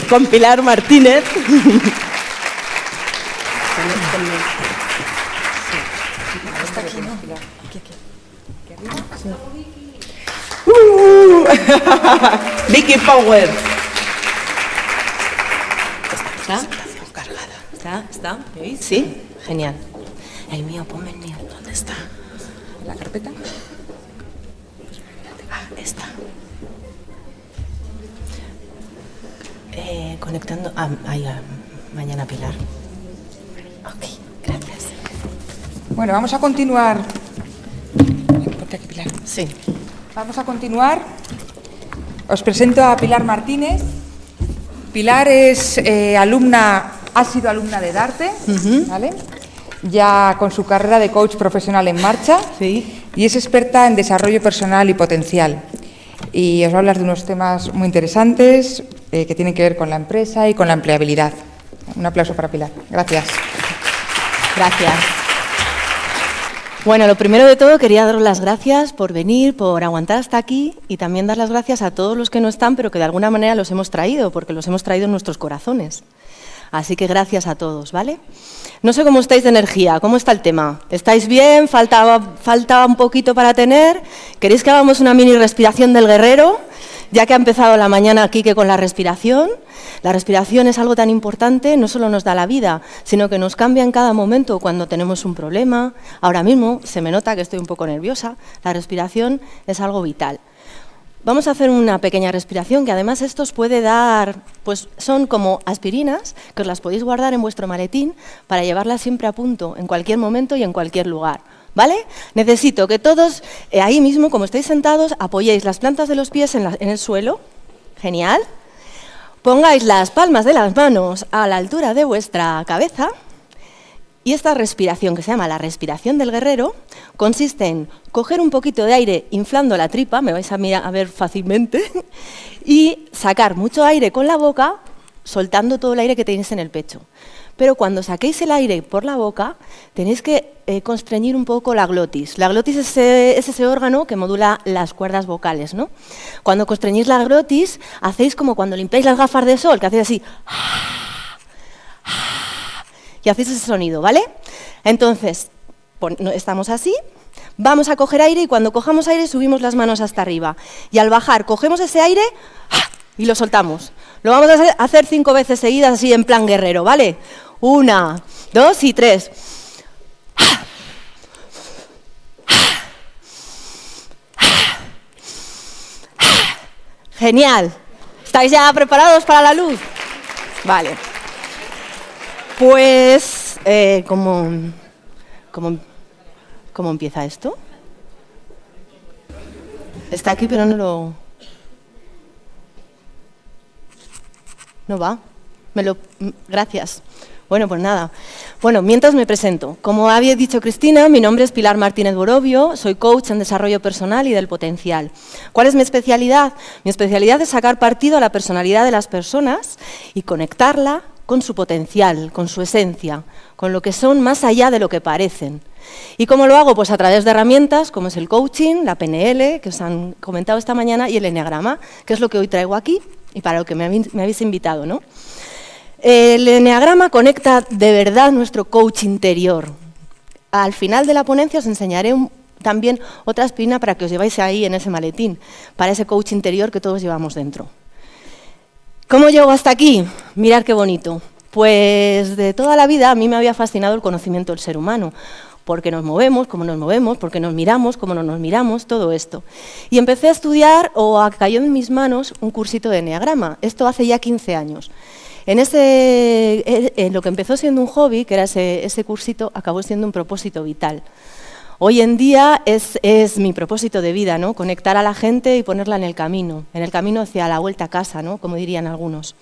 con Pilar Martínez. Está aquí, ¿no? Aquí arriba. Sí. Vicky Power. ¿Está? ¿Me oís? Sí, genial. El mío, ponme el mío. ¿Dónde está? ¿La carpeta? Está. Conectando. Mañana Pilar. Ok, gracias. Bueno, vamos a continuar. Ponte aquí, Pilar. Sí. Vamos a continuar. Os presento a Pilar Martínez. Pilar es ha sido alumna de Darte, ¿vale? Ya con su carrera de coach profesional en marcha. Sí. Y es experta en desarrollo personal y potencial. Y os va a hablar de unos temas muy interesantes que tienen que ver con la empresa y con la empleabilidad. Un aplauso para Pilar. Gracias. Gracias. Bueno, lo primero de todo quería daros las gracias por venir, por aguantar hasta aquí y también dar las gracias a todos los que no están, pero que de alguna manera los hemos traído, porque los hemos traído en nuestros corazones. Así que gracias a todos, ¿vale? No sé cómo estáis de energía, ¿cómo está el tema? ¿Estáis bien? ¿Falta un poquito para tener? ¿Queréis que hagamos una mini respiración del guerrero? Ya que ha empezado la mañana aquí que con la respiración. La respiración es algo tan importante, no solo nos da la vida, sino que nos cambia en cada momento cuando tenemos un problema. Ahora mismo se me nota que estoy un poco nerviosa. La respiración es algo vital. Vamos a hacer una pequeña respiración, que además esto os puede dar, pues son como aspirinas, que os las podéis guardar en vuestro maletín para llevarlas siempre a punto, en cualquier momento y en cualquier lugar, ¿vale? Necesito que todos, ahí mismo, como estáis sentados, apoyéis las plantas de los pies en el suelo, genial. Pongáis las palmas de las manos a la altura de vuestra cabeza. Y esta respiración, que se llama la respiración del guerrero, consiste en coger un poquito de aire inflando la tripa, me vais a ver fácilmente, y sacar mucho aire con la boca, soltando todo el aire que tenéis en el pecho. Pero cuando saquéis el aire por la boca, tenéis que constreñir un poco la glotis. La glotis es ese órgano que modula las cuerdas vocales, ¿no? Cuando constreñís la glotis, hacéis como cuando limpiáis las gafas de sol, que hacéis así... Y hacéis ese sonido, ¿vale? Entonces, estamos así, vamos a coger aire y cuando cojamos aire subimos las manos hasta arriba. Y al bajar, cogemos ese aire y lo soltamos. Lo vamos a hacer 5 veces seguidas así en plan guerrero, ¿vale? 1, 2 y 3. Genial. ¿Estáis ya preparados para la luz? Vale. Pues, ¿cómo empieza esto? Está aquí, pero no va. Gracias. Bueno, pues nada. Bueno, mientras me presento. Como había dicho Cristina, mi nombre es Pilar Martínez Borovio, soy coach en desarrollo personal y del potencial. ¿Cuál es mi especialidad? Mi especialidad es sacar partido a la personalidad de las personas y conectarla con su potencial, con su esencia, con lo que son más allá de lo que parecen. ¿Y cómo lo hago? Pues a través de herramientas como es el coaching, la PNL, que os han comentado esta mañana, y el eneagrama, que es lo que hoy traigo aquí y para lo que me habéis invitado, ¿no? El eneagrama conecta de verdad nuestro coach interior. Al final de la ponencia os enseñaré también otra aspirina para que os lleváis ahí en ese maletín, para ese coach interior que todos llevamos dentro. ¿Cómo llego hasta aquí? Mirad qué bonito. Pues de toda la vida a mí me había fascinado el conocimiento del ser humano. Porque nos movemos, cómo nos movemos, porque nos miramos, cómo no nos miramos, todo esto. Y empecé a estudiar, cayó en mis manos, un cursito de eneagrama. Esto hace ya 15 años. En lo que empezó siendo un hobby, que era ese cursito, acabó siendo un propósito vital. Hoy en día es mi propósito de vida, ¿no? Conectar a la gente y ponerla en el camino hacia la vuelta a casa, ¿no? Como dirían algunos.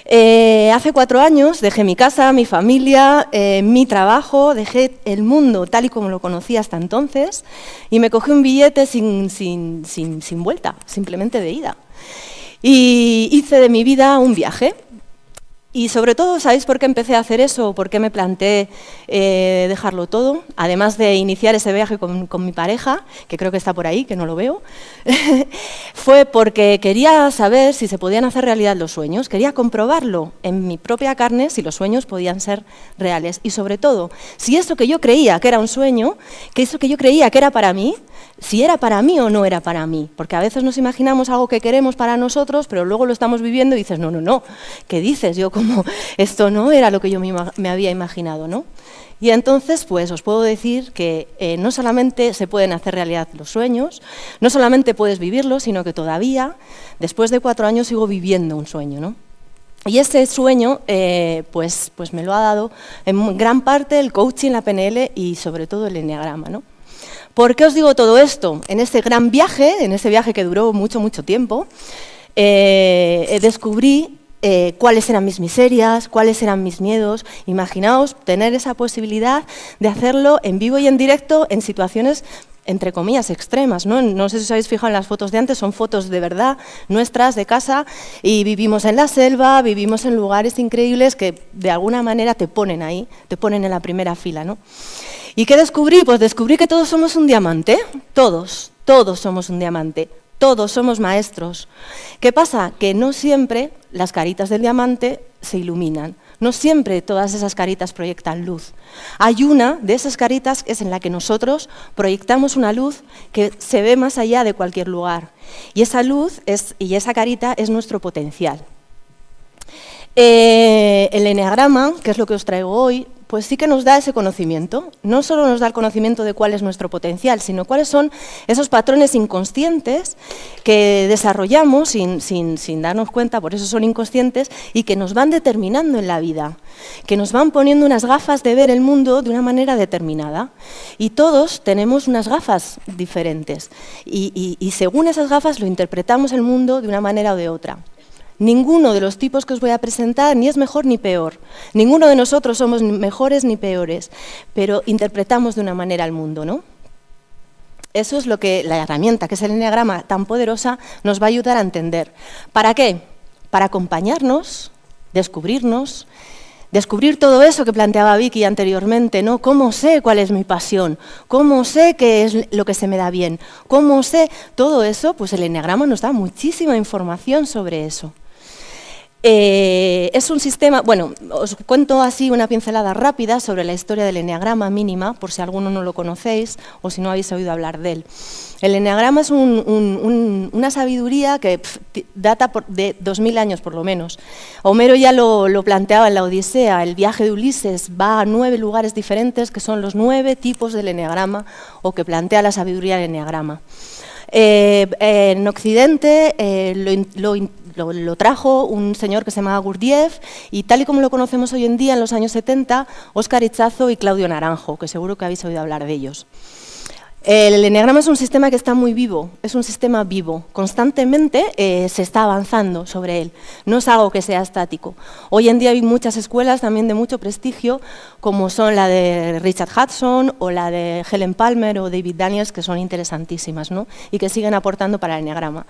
Hace 4 años dejé mi casa, mi familia, mi trabajo, dejé el mundo tal y como lo conocía hasta entonces y me cogí un billete sin vuelta, simplemente de ida. Y hice de mi vida un viaje. Y sobre todo, ¿sabéis por qué empecé a hacer eso? ¿Por qué me planteé dejarlo todo? Además de iniciar ese viaje con mi pareja, que creo que está por ahí, que no lo veo, fue porque quería saber si se podían hacer realidad los sueños, quería comprobarlo en mi propia carne si los sueños podían ser reales. Y sobre todo, si eso que yo creía que era un sueño, que eso que yo creía que era para mí, si era para mí o no era para mí, porque a veces nos imaginamos algo que queremos para nosotros, pero luego lo estamos viviendo y dices, no, no, no, ¿qué dices? Yo como, esto no era lo que yo me había imaginado, ¿no? Y entonces, pues os puedo decir que no solamente se pueden hacer realidad los sueños, no solamente puedes vivirlos, sino que todavía, después de 4 años, sigo viviendo un sueño, ¿no? Y ese sueño, pues me lo ha dado en gran parte el coaching, la PNL y sobre todo el eneagrama, ¿no? ¿Por qué os digo todo esto? En este gran viaje, en ese viaje que duró mucho, mucho tiempo, descubrí cuáles eran mis miserias, cuáles eran mis miedos. Imaginaos tener esa posibilidad de hacerlo en vivo y en directo en situaciones, entre comillas, extremas, ¿no? No sé si os habéis fijado en las fotos de antes, son fotos de verdad nuestras, de casa, y vivimos en la selva, vivimos en lugares increíbles que de alguna manera te ponen ahí, te ponen en la primera fila, ¿no? ¿Y qué descubrí? Pues descubrí que todos somos un diamante, todos somos un diamante, todos somos maestros. ¿Qué pasa? Que no siempre las caritas del diamante se iluminan, no siempre todas esas caritas proyectan luz. Hay una de esas caritas que es en la que nosotros proyectamos una luz que se ve más allá de cualquier lugar, y esa luz y esa carita es nuestro potencial. El eneagrama, que es lo que os traigo hoy, pues sí que nos da ese conocimiento. No solo nos da el conocimiento de cuál es nuestro potencial, sino cuáles son esos patrones inconscientes que desarrollamos sin darnos cuenta, por eso son inconscientes, y que nos van determinando en la vida, que nos van poniendo unas gafas de ver el mundo de una manera determinada. Y todos tenemos unas gafas diferentes, y según esas gafas lo interpretamos el mundo de una manera o de otra. Ninguno de los tipos que os voy a presentar ni es mejor ni peor. Ninguno de nosotros somos ni mejores ni peores, pero interpretamos de una manera el mundo, ¿no? Eso es lo que la herramienta, que es el eneagrama tan poderosa, nos va a ayudar a entender. ¿Para qué? Para acompañarnos, descubrirnos, descubrir todo eso que planteaba Vicky anteriormente, ¿no? ¿Cómo sé cuál es mi pasión? ¿Cómo sé qué es lo que se me da bien? ¿Cómo sé todo eso? Pues el eneagrama nos da muchísima información sobre eso. Es un sistema, bueno, os cuento así una pincelada rápida sobre la historia del eneagrama mínima, por si alguno no lo conocéis o si no habéis oído hablar de él. El eneagrama es una sabiduría que data de 2000 años por lo menos. Homero ya lo planteaba en la Odisea, el viaje de Ulises va a 9 lugares diferentes que son los 9 tipos del eneagrama o que plantea la sabiduría del eneagrama. En Occidente lo trajo un señor que se llamaba Gurdjieff y tal y como lo conocemos hoy en día, en los años 70, Óscar Ichazo y Claudio Naranjo, que seguro que habéis oído hablar de ellos. El eneagrama es un sistema que está muy vivo, es un sistema vivo, constantemente se está avanzando sobre él, no es algo que sea estático. Hoy en día hay muchas escuelas también de mucho prestigio, como son la de Richard Hudson o la de Helen Palmer o David Daniels, que son interesantísimas, ¿no? Y que siguen aportando para el eneagrama.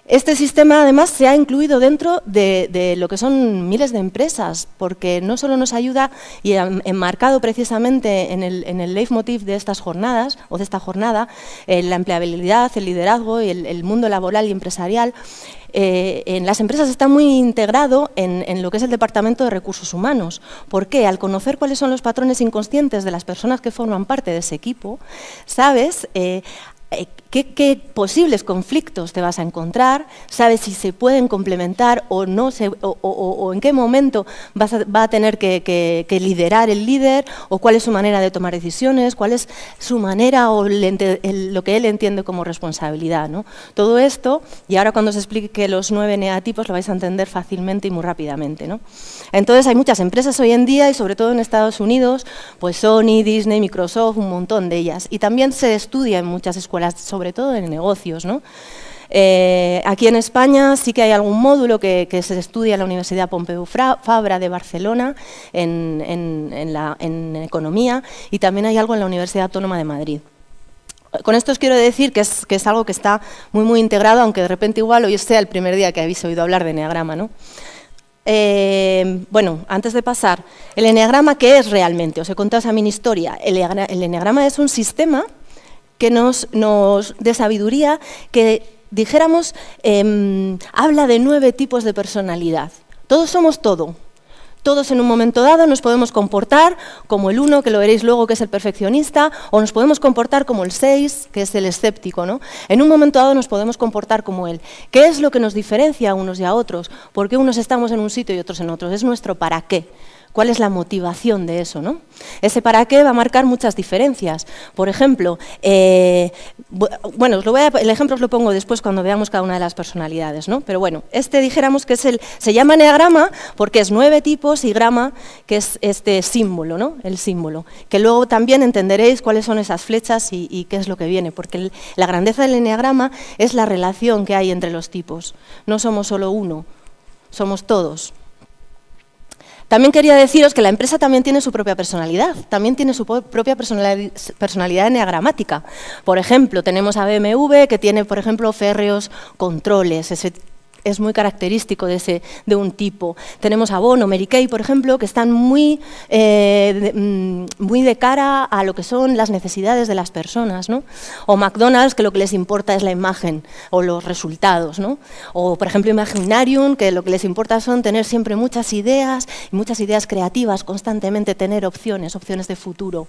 Este sistema, además, se ha incluido dentro de lo que son miles de empresas, porque no solo nos ayuda, y enmarcado precisamente en el leitmotiv de estas jornadas, o de esta jornada, la empleabilidad, el liderazgo y el mundo laboral y empresarial. En las empresas está muy integrado en lo que es el departamento de recursos humanos. ¿Por qué? Al conocer cuáles son los patrones inconscientes de las personas que forman parte de ese equipo, sabes qué posibles conflictos te vas a encontrar, sabes si se pueden complementar o no, o en qué momento va a tener que liderar el líder, o cuál es su manera de tomar decisiones, cuál es su manera o lo que él entiende como responsabilidad, ¿no? Todo esto, y ahora cuando os explique los 9 eneatipos lo vais a entender fácilmente y muy rápidamente, ¿no? Entonces hay muchas empresas hoy en día, y sobre todo en Estados Unidos, pues Sony, Disney, Microsoft, un montón de ellas. Y también se estudia en muchas escuelas, sobre todo en negocios, ¿no? Aquí en España sí que hay algún módulo que se estudia en la Universidad Pompeu Fabra de Barcelona, en Economía, y también hay algo en la Universidad Autónoma de Madrid. Con esto os quiero decir que es algo que está muy integrado, aunque de repente igual hoy sea el primer día que habéis oído hablar de eneagrama, ¿no? bueno, antes de pasar, el eneagrama, ¿qué es realmente? Os he contado esa mini historia. El eneagrama es un sistema que de sabiduría que, dijéramos, habla de 9 tipos de personalidad. Todos somos todo. Todos en un momento dado nos podemos comportar como el 1, que lo veréis luego, que es el perfeccionista, o nos podemos comportar como el 6, que es el escéptico, ¿no? En un momento dado nos podemos comportar como él. ¿Qué es lo que nos diferencia a unos y a otros? ¿Por qué unos estamos en un sitio y otros en otros? Es nuestro para qué. ¿Cuál es la motivación de eso, ¿no? Ese para qué va a marcar muchas diferencias. Por ejemplo, bueno, el ejemplo os lo pongo después cuando veamos cada una de las personalidades, ¿no? Pero bueno, dijéramos que se llama eneagrama porque es 9 tipos y grama, que es este símbolo, ¿no? El símbolo. Que luego también entenderéis cuáles son esas flechas y qué es lo que viene, porque la grandeza del eneagrama es la relación que hay entre los tipos. No somos solo uno, somos todos. También quería deciros que la empresa también tiene su propia personalidad, también tiene su propia personalidad eneagramática. Por ejemplo, tenemos a BMW, que tiene, por ejemplo, férreos controles, es muy característico de un tipo. Tenemos a Bono, Mary Kay, por ejemplo, que están muy de cara a lo que son las necesidades de las personas, ¿no? O McDonald's, que lo que les importa es la imagen o los resultados, ¿no? O, por ejemplo, Imaginarium, que lo que les importa son tener siempre muchas ideas creativas, constantemente tener opciones de futuro.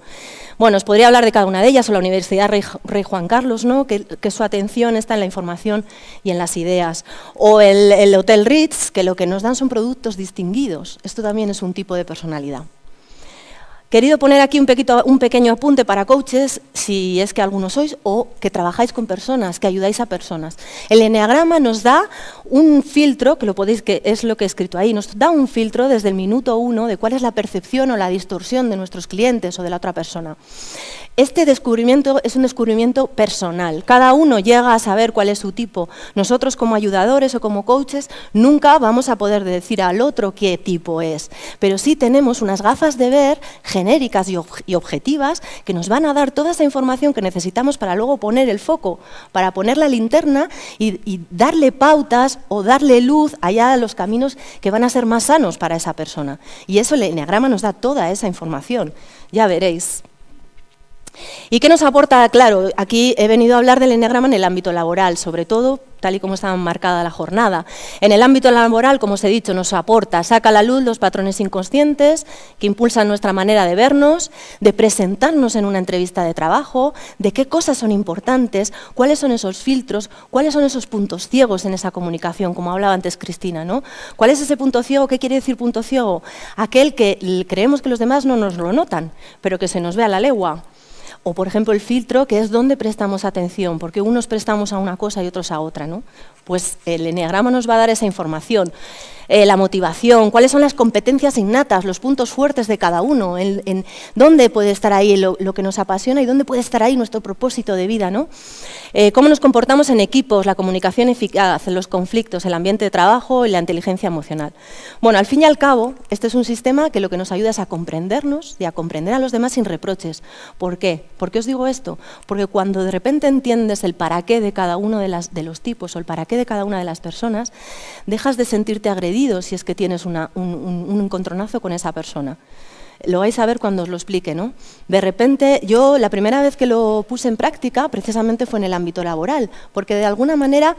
Bueno, os podría hablar de cada una de ellas, o la Universidad Rey Juan Carlos, ¿no? que su atención está en la información y en las ideas. O el Hotel Ritz, que lo que nos dan son productos distinguidos. Esto también es un tipo de personalidad. Querido poner aquí un pequeño apunte para coaches, si es que algunos sois, o que trabajáis con personas, que ayudáis a personas. El eneagrama nos da un filtro, que es lo que he escrito ahí, nos da un filtro desde el minuto 1 de cuál es la percepción o la distorsión de nuestros clientes o de la otra persona. Este descubrimiento es un descubrimiento personal. Cada uno llega a saber cuál es su tipo. Nosotros, como ayudadores o como coaches, nunca vamos a poder decir al otro qué tipo es. Pero sí tenemos unas gafas de ver genéricas y objetivas que nos van a dar toda esa información que necesitamos para luego poner el foco, para poner la linterna y darle pautas o darle luz allá a los caminos que van a ser más sanos para esa persona. Y eso el eneagrama nos da toda esa información. Ya veréis. ¿Y qué nos aporta? Claro, aquí he venido a hablar del eneagrama en el ámbito laboral, sobre todo tal y como está marcada la jornada. En el ámbito laboral, como os he dicho, nos aporta, saca a la luz los patrones inconscientes que impulsan nuestra manera de vernos, de presentarnos en una entrevista de trabajo, de qué cosas son importantes, cuáles son esos filtros, cuáles son esos puntos ciegos en esa comunicación, como hablaba antes Cristina, ¿no? ¿Cuál es ese punto ciego? ¿Qué quiere decir punto ciego? Aquel que creemos que los demás no nos lo notan, pero que se nos ve a la legua. O, por ejemplo, el filtro, que es dónde prestamos atención, porque unos prestamos a una cosa y otros a otra, ¿no? Pues el eneagrama nos va a dar esa información. La motivación, cuáles son las competencias innatas, los puntos fuertes de cada uno, en dónde puede estar ahí lo que nos apasiona y dónde puede estar ahí nuestro propósito de vida, ¿no? Cómo nos comportamos en equipos, la comunicación eficaz, los conflictos, el ambiente de trabajo y la inteligencia emocional. Bueno, al fin y al cabo, este es un sistema que lo que nos ayuda es a comprendernos y a comprender a los demás sin reproches. ¿Por qué? ¿Por qué os digo esto? Porque cuando de repente entiendes el para qué de cada uno de los tipos o el para qué de cada una de las personas, dejas de sentirte agredido si es que tienes un encontronazo con esa persona. Lo vais a ver cuando os lo explique, ¿no? De repente, yo la primera vez que lo puse en práctica precisamente fue en el ámbito laboral, porque de alguna manera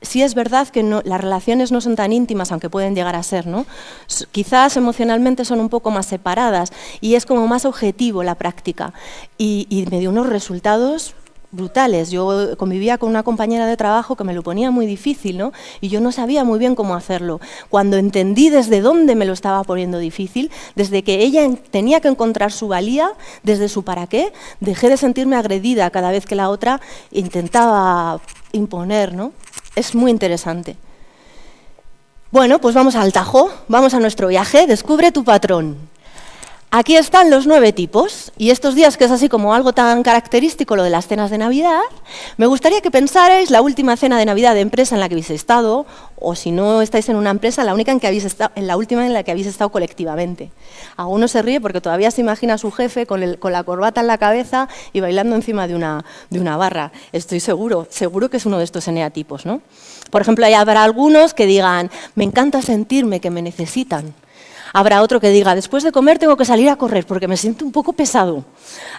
sí es verdad que las relaciones no son tan íntimas, aunque pueden llegar a ser, ¿no? Quizás emocionalmente son un poco más separadas y es como más objetivo la práctica y me dio unos resultados brutales. Yo convivía con una compañera de trabajo que me lo ponía muy difícil, ¿no? Y yo no sabía muy bien cómo hacerlo. Cuando entendí desde dónde me lo estaba poniendo difícil, desde que ella tenía que encontrar su valía, desde su para qué, dejé de sentirme agredida cada vez que la otra intentaba imponer, ¿no? Es muy interesante. Bueno, pues vamos al tajo, vamos a nuestro viaje. Descubre tu patrón. Aquí están los 9 tipos, y estos días, que es así como algo tan característico lo de las cenas de Navidad, me gustaría que pensarais la última cena de Navidad de empresa en la que habéis estado, o si no estáis en una empresa, la última en la que habéis estado colectivamente. Alguno se ríe porque todavía se imagina a su jefe con la corbata en la cabeza y bailando encima de una barra. Estoy seguro que es uno de estos eneatipos, ¿no? Por ejemplo, ahí habrá algunos que digan, me encanta sentirme que me necesitan. Habrá otro que diga, después de comer tengo que salir a correr porque me siento un poco pesado.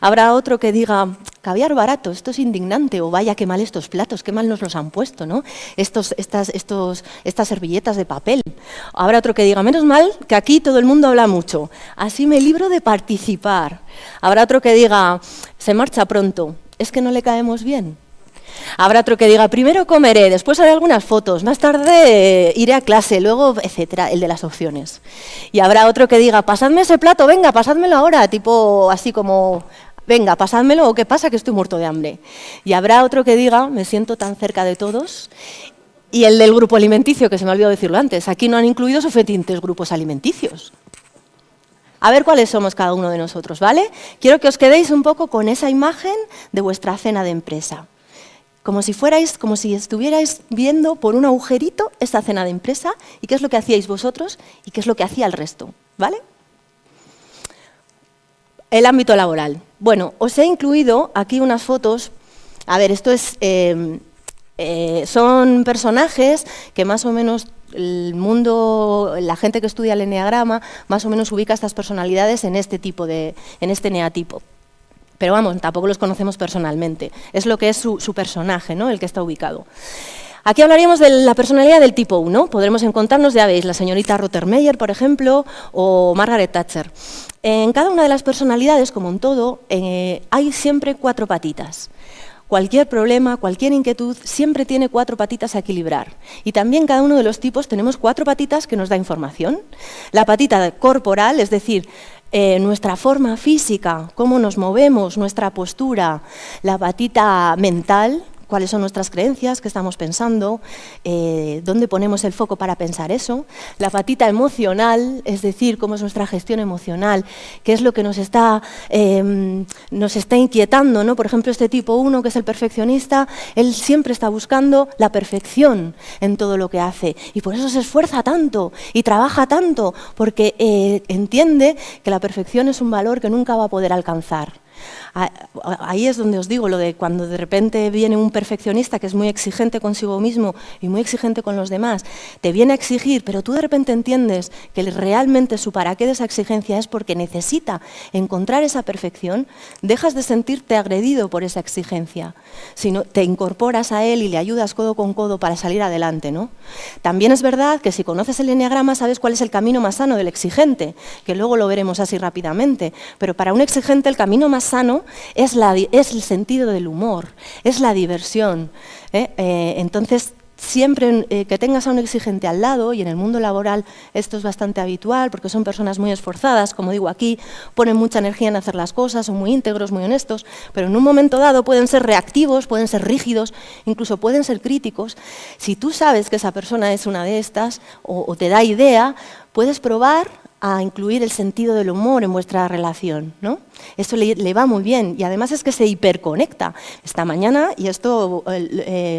Habrá otro que diga, caviar barato, esto es indignante, o vaya, qué mal estos platos, qué mal nos los han puesto, ¿no? Estas servilletas de papel. Habrá otro que diga, menos mal que aquí todo el mundo habla mucho, así me libro de participar. Habrá otro que diga, se marcha pronto, es que no le caemos bien. Habrá otro que diga, primero comeré, después haré algunas fotos, más tarde iré a clase, luego, etcétera, el de las opciones. Y habrá otro que diga, pasadme ese plato, venga, pasádmelo ahora, tipo así como, venga, pasádmelo, o qué pasa que estoy muerto de hambre. Y habrá otro que diga, me siento tan cerca de todos. Y el del grupo alimenticio, que se me olvidó decirlo antes, aquí no han incluido suficientes grupos alimenticios. A ver cuáles somos cada uno de nosotros, ¿vale? Quiero que os quedéis un poco con esa imagen de vuestra cena de empresa. Como si estuvierais viendo por un agujerito esta cena de empresa y qué es lo que hacíais vosotros y qué es lo que hacía el resto, ¿vale? El ámbito laboral. Bueno, os he incluido aquí unas fotos. A ver, esto es, son personajes que más o menos el mundo, la gente que estudia el eneagrama, más o menos ubica estas personalidades en este eneatipo. Pero vamos, tampoco los conocemos personalmente. Es lo que es su personaje, ¿no? El que está ubicado. Aquí hablaríamos de la personalidad del tipo 1. Podremos encontrarnos, ya veis, la señorita Rottermeier, por ejemplo, o Margaret Thatcher. En cada una de las personalidades, como en todo, hay siempre 4 patitas. Cualquier problema, cualquier inquietud, siempre tiene 4 patitas a equilibrar. Y también cada uno de los tipos tenemos 4 patitas que nos da información. La patita corporal, es decir, nuestra forma física, cómo nos movemos, nuestra postura, la patita mental, cuáles son nuestras creencias, qué estamos pensando, dónde ponemos el foco para pensar eso, la patita emocional, es decir, cómo es nuestra gestión emocional, qué es lo que nos está inquietando, ¿no? Por ejemplo, este tipo 1, que es el perfeccionista, él siempre está buscando la perfección en todo lo que hace y por eso se esfuerza tanto y trabaja tanto, porque entiende que la perfección es un valor que nunca va a poder alcanzar. Ahí es donde os digo lo de cuando de repente viene un perfeccionista que es muy exigente consigo mismo y muy exigente con los demás, te viene a exigir, pero tú de repente entiendes que realmente su para qué de esa exigencia es porque necesita encontrar esa perfección, dejas de sentirte agredido por esa exigencia, sino te incorporas a él y le ayudas codo con codo para salir adelante, ¿no? También es verdad que si conoces el eneagrama sabes cuál es el camino más sano del exigente, que luego lo veremos así rápidamente, pero para un exigente el camino más sano es el sentido del humor, es la diversión. Entonces, siempre que tengas a un exigente al lado, y en el mundo laboral esto es bastante habitual, porque son personas muy esforzadas, como digo aquí, ponen mucha energía en hacer las cosas, son muy íntegros, muy honestos, pero en un momento dado pueden ser reactivos, pueden ser rígidos, incluso pueden ser críticos. Si tú sabes que esa persona es una de estas, o te da idea, puedes probar a incluir el sentido del humor en vuestra relación, ¿no? Eso le va muy bien y además es que se hiperconecta. Esta mañana, y esto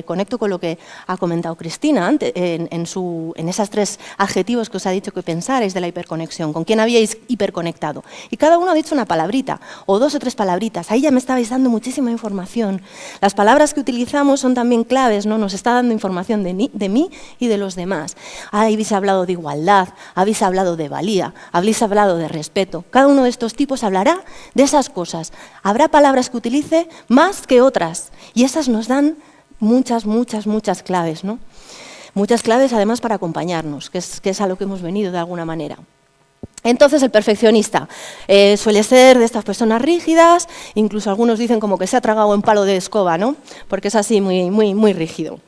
conecto con lo que ha comentado Cristina antes, en esas 3 adjetivos que os ha dicho que pensarais de la hiperconexión, ¿con quién habíais hiperconectado? Y cada uno ha dicho una palabrita, o 2 o 3 palabritas, ahí ya me estabais dando muchísima información. Las palabras que utilizamos son también claves, ¿no? Nos está dando información de mí y de los demás. Habéis hablado de igualdad, habéis hablado de valía, habéis hablado de respeto. Cada uno de estos tipos hablará de esas cosas. Habrá palabras que utilice más que otras y esas nos dan muchas claves, ¿no? Muchas claves además para acompañarnos, que es a lo que hemos venido de alguna manera. Entonces el perfeccionista suele ser de estas personas rígidas, incluso algunos dicen como que se ha tragado en palo de escoba, ¿no? Porque es así muy rígido.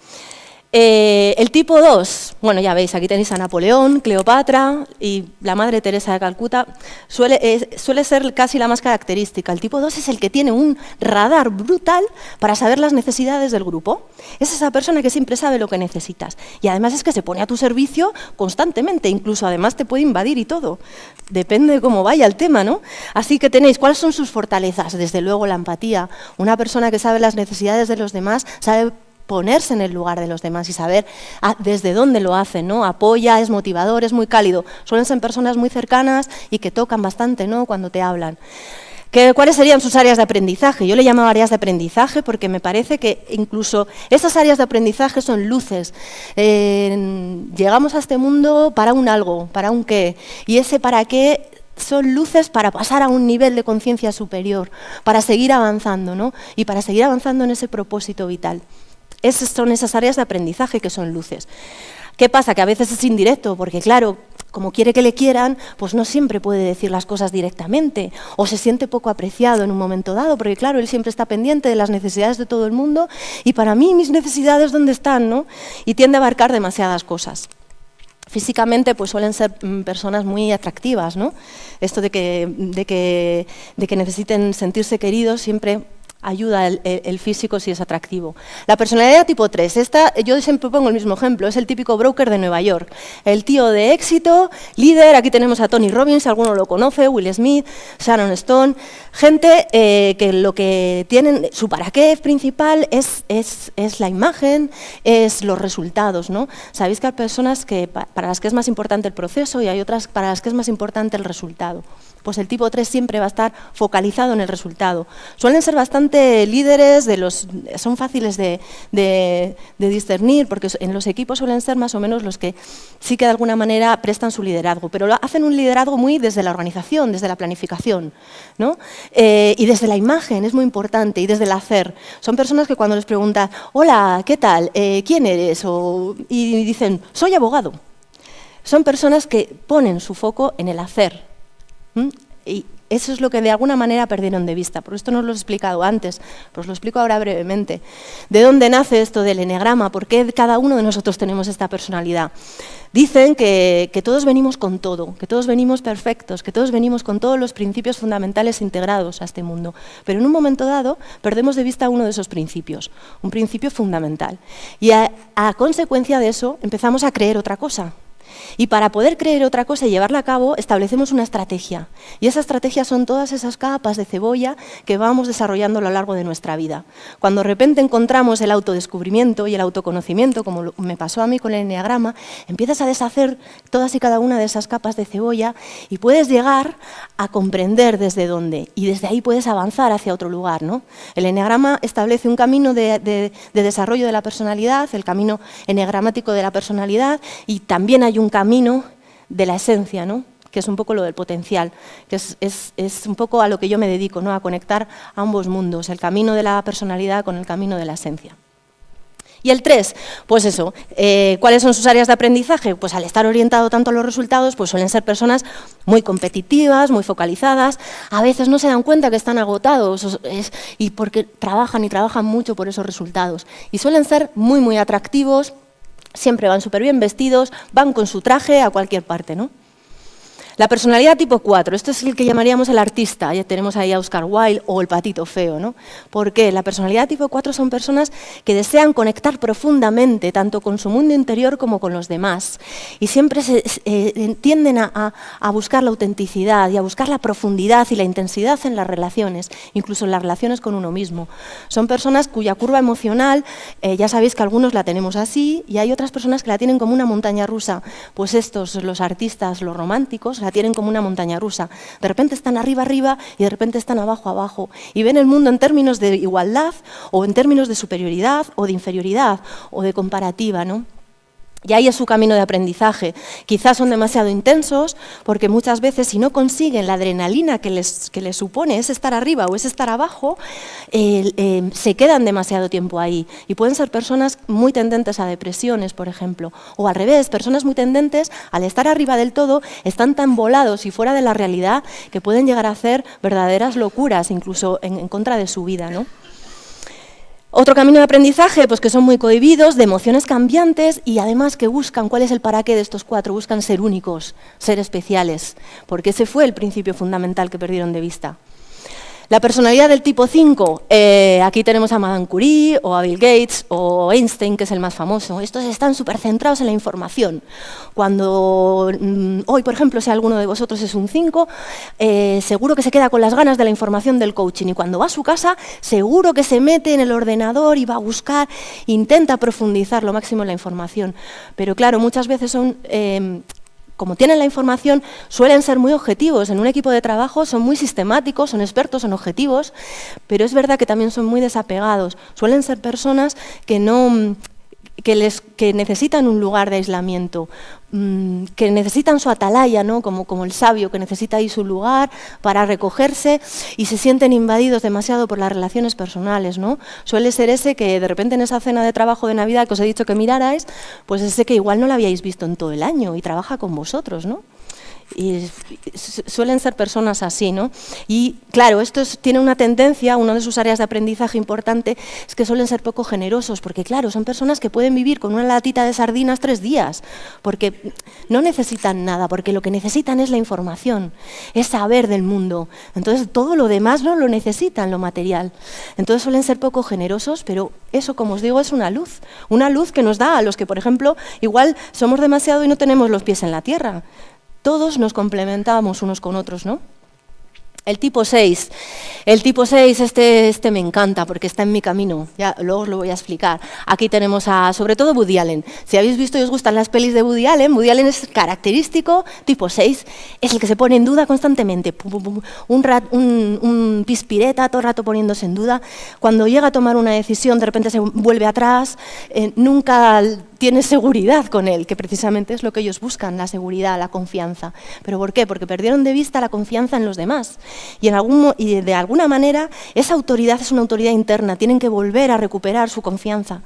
El tipo 2, bueno, ya veis, aquí tenéis a Napoleón, Cleopatra y la Madre Teresa de Calcuta, suele ser casi la más característica. El tipo 2 es el que tiene un radar brutal para saber las necesidades del grupo. Es esa persona que siempre sabe lo que necesitas. Y además es que se pone a tu servicio constantemente, incluso además te puede invadir y todo. Depende de cómo vaya el tema, ¿no? Así que tenéis, ¿cuáles son sus fortalezas? Desde luego la empatía. Una persona que sabe las necesidades de los demás, sabe ponerse en el lugar de los demás y saber desde dónde lo hacen, ¿no? Apoya, es motivador, es muy cálido. Suelen ser personas muy cercanas y que tocan bastante, ¿no? Cuando te hablan. ¿Cuáles serían sus áreas de aprendizaje? Yo le llamo áreas de aprendizaje porque me parece que incluso esas áreas de aprendizaje son luces. Llegamos a este mundo para un algo, para un qué, y ese para qué son luces para pasar a un nivel de conciencia superior, para seguir avanzando, ¿no? Y para seguir avanzando en ese propósito vital. Esas son esas áreas de aprendizaje que son luces. ¿Qué pasa? Que a veces es indirecto, porque claro, como quiere que le quieran, pues no siempre puede decir las cosas directamente, o se siente poco apreciado en un momento dado, porque claro, él siempre está pendiente de las necesidades de todo el mundo, y para mí mis necesidades, ¿dónde están?, ¿no? Y tiende a abarcar demasiadas cosas. Físicamente pues suelen ser personas muy atractivas, ¿no? Esto de que necesiten sentirse queridos siempre ayuda el físico si es atractivo. La personalidad tipo 3, yo siempre pongo el mismo ejemplo, es el típico broker de Nueva York. El tío de éxito, líder, aquí tenemos a Tony Robbins, alguno lo conoce, Will Smith, Sharon Stone, gente que lo que tienen, su para qué principal es la imagen, es los resultados, ¿no? Sabéis que hay personas para las que es más importante el proceso y hay otras para las que es más importante el resultado. Pues el tipo 3 siempre va a estar focalizado en el resultado. Suelen ser bastante líderes, son fáciles de discernir, porque en los equipos suelen ser más o menos los que sí que de alguna manera prestan su liderazgo, pero hacen un liderazgo muy desde la organización, desde la planificación, ¿no? Y desde la imagen, es muy importante, y desde el hacer. Son personas que cuando les preguntan, hola, ¿qué tal? ¿Quién eres? Y dicen, soy abogado. Son personas que ponen su foco en el hacer. Y eso es lo que de alguna manera perdieron de vista. Por esto no os lo he explicado antes, pero os lo explico ahora brevemente. ¿De dónde nace esto del eneagrama? ¿Por qué cada uno de nosotros tenemos esta personalidad? Dicen que todos venimos con todo, que todos venimos perfectos, que todos venimos con todos los principios fundamentales integrados a este mundo. Pero en un momento dado perdemos de vista uno de esos principios, un principio fundamental. Y a consecuencia de eso empezamos a creer otra cosa. Y para poder creer otra cosa y llevarla a cabo, establecemos una estrategia. Y esa estrategia son todas esas capas de cebolla que vamos desarrollando a lo largo de nuestra vida. Cuando de repente encontramos el autodescubrimiento y el autoconocimiento, como me pasó a mí con el eneagrama, empiezas a deshacer todas y cada una de esas capas de cebolla y puedes llegar a comprender desde dónde. Y desde ahí puedes avanzar hacia otro lugar, ¿no? El eneagrama establece un camino de desarrollo de la personalidad, el camino eneagramático de la personalidad, y también hay un camino de la esencia, ¿no? Que es un poco lo del potencial, que es un poco a lo que yo me dedico, ¿no? A conectar ambos mundos, el camino de la personalidad con el camino de la esencia. Y el 3, pues eso, ¿cuáles son sus áreas de aprendizaje? Pues al estar orientado tanto a los resultados, pues suelen ser personas muy competitivas, muy focalizadas, a veces no se dan cuenta que están agotados y porque trabajan y trabajan mucho por esos resultados. Y suelen ser muy, muy atractivos, siempre van súper bien vestidos, van con su traje a cualquier parte, ¿no? La personalidad tipo 4, esto es el que llamaríamos el artista, ya tenemos ahí a Oscar Wilde o el patito feo, ¿no? ¿Por qué? La personalidad tipo 4 son personas que desean conectar profundamente, tanto con su mundo interior como con los demás, y siempre tienden a buscar la autenticidad y a buscar la profundidad y la intensidad en las relaciones, incluso en las relaciones con uno mismo. Son personas cuya curva emocional, ya sabéis que algunos la tenemos así, y hay otras personas que la tienen como una montaña rusa, pues estos, los artistas, los románticos, la tienen como una montaña rusa. De repente están arriba, arriba y de repente están abajo, abajo. Y ven el mundo en términos de igualdad o en términos de superioridad o de inferioridad o de comparativa, ¿no? Y ahí es su camino de aprendizaje. Quizás son demasiado intensos porque muchas veces si no consiguen la adrenalina que les supone es estar arriba o es estar abajo, se quedan demasiado tiempo ahí. Y pueden ser personas muy tendentes a depresiones, por ejemplo. O al revés, personas muy tendentes, al estar arriba del todo, están tan volados y fuera de la realidad que pueden llegar a hacer verdaderas locuras, incluso en contra de su vida, ¿no? Otro camino de aprendizaje, pues que son muy cohibidos, de emociones cambiantes y además que buscan, ¿cuál es el para qué de estos 4? Buscan ser únicos, ser especiales, porque ese fue el principio fundamental que perdieron de vista. La personalidad del tipo 5, aquí tenemos a Madame Curie, o a Bill Gates, o Einstein, que es el más famoso. Estos están súper centrados en la información. Cuando hoy, por ejemplo, si alguno de vosotros es un 5, seguro que se queda con las ganas de la información del coaching. Y cuando va a su casa, seguro que se mete en el ordenador y va a buscar, intenta profundizar lo máximo en la información. Pero claro, muchas veces son como tienen la información, suelen ser muy objetivos. En un equipo de trabajo son muy sistemáticos, son expertos, son objetivos, pero es verdad que también son muy desapegados. Suelen ser personas que necesitan un lugar de aislamiento, que necesitan su atalaya, ¿no? Como el sabio que necesita ahí su lugar para recogerse, y se sienten invadidos demasiado por las relaciones personales, ¿no? Suele ser ese que de repente en esa cena de trabajo de Navidad que os he dicho que mirarais, pues ese que igual no lo habíais visto en todo el año y trabaja con vosotros, ¿no? Y suelen ser personas así, ¿no? Y claro, tiene una tendencia, una de sus áreas de aprendizaje importante es que suelen ser poco generosos, porque claro, son personas que pueden vivir con una latita de sardinas 3 días, porque no necesitan nada, porque lo que necesitan es la información, es saber del mundo. Entonces todo lo demás no lo necesitan, lo material. Entonces suelen ser poco generosos, pero eso, como os digo, es una luz que nos da a los que, por ejemplo, igual somos demasiado y no tenemos los pies en la tierra. Todos nos complementamos unos con otros, ¿no? El tipo 6. El tipo 6, este me encanta porque está en mi camino, ya luego os lo voy a explicar. Aquí tenemos sobre todo Woody Allen. Si habéis visto y os gustan las pelis de Woody Allen es característico, tipo 6, es el que se pone en duda constantemente. Un pispireta todo el rato poniéndose en duda. Cuando llega a tomar una decisión, de repente se vuelve atrás, nunca tiene seguridad con él, que precisamente es lo que ellos buscan, la seguridad, la confianza. ¿Pero por qué? Porque perdieron de vista la confianza en los demás. Y de alguna manera esa autoridad es una autoridad interna, tienen que volver a recuperar su confianza.